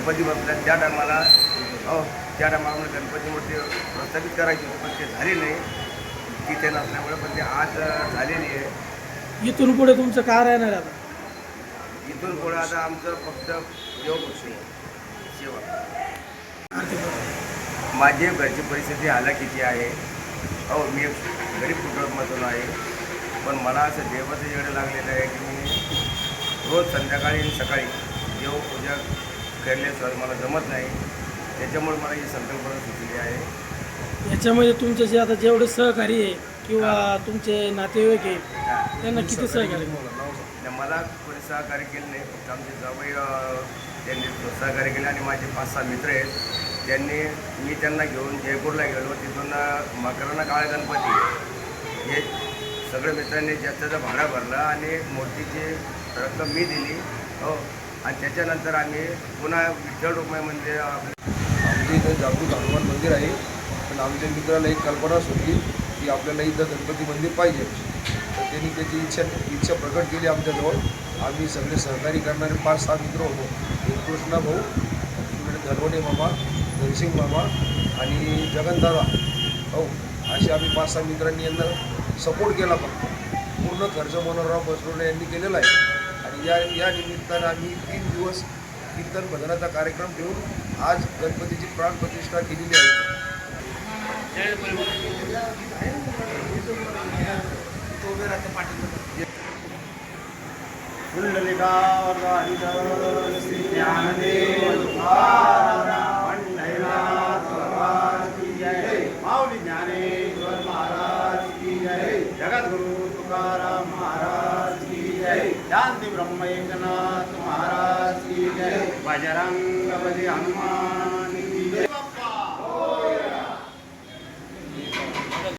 गणपती बसल्या त्या टायमाला त्या टायमाला गणपती मूर्ती प्रस्थापित करायची होती, पण ते झाली नाही तिथे नसल्यामुळे, पण ते आज झालेली आहे. इथून पुढे तुमचं काय राहणार आता? इथून पुढे आता आमचं फक्त देवभक्ती सेवा. माझी घरची परिस्थिती हालाकीची आहे. मी एक गरीब कुटुंबातून आहे, पण मला असं देवाचं येणं लागलेलं आहे की मी रोज संध्याकाळी आणि सकाळी देवपूजा केल्याशिवाय मला जमत नाही. त्याच्यामुळे मला ही संकल्पना सुचली आहे. याच्यामध्ये तुमचे जे आता जेवढे सहकारी आहे किंवा तुमचे नातेवाईक आहे त्यांना किती सहकार्य? मला कोणी सहकार्य केलं नाही, फक्त आमचे जावई त्यांनी सहकार्य केले आणि माझे 5-6 मित्र आहेत. मी त्यांना घेऊन जयपूरला गेलो. तिथून मकरांना काळा गणपती हे सगळ्या मित्रांनी जास्तीचं भाडं भरलं आणि मूर्तीची रक्कम मी दिली. आणि त्याच्यानंतर आम्ही पुन्हा विठ्ठल रुक्माई मंदिर आमच्या इथं जागृत हनुमान मंदिर आहे, पण आमच्या मित्राला एक कल्पना सुचली की आपल्याला इथं गणपती मंदिर पाहिजे. तर त्यांनी त्याची इच्छा प्रकट केली आमच्याजवळ. आम्ही सगळे सहकारी करणारे 5-6 मित्र होतो. एक कृष्णा भाऊ, धनवडे मामा, धनसिंग मामा आणि जगनदादा असे आम्ही 5-6 मित्रांनी यांना सपोर्ट केला. फक्त पूर्ण खर्च मनोहरराव बसरोडे यांनी केलेला आहे. आणि या निमित्तानं आम्ही 3 दिवस कीर्तन भजनाचा कार्यक्रम ठेवून आज गणपतीची प्राणप्रतिष्ठा केलेली आहे. श्री ज्ञानदेव तुकाराम पंढरीनाथ महाराज की जय. माऊली ज्ञानेश्वर महाराज की जय. जगद्गुरु तुकाराम महाराज की जय. शांती ब्रह्म एकनाथ महाराज की जय. बजरंग बली हनुमान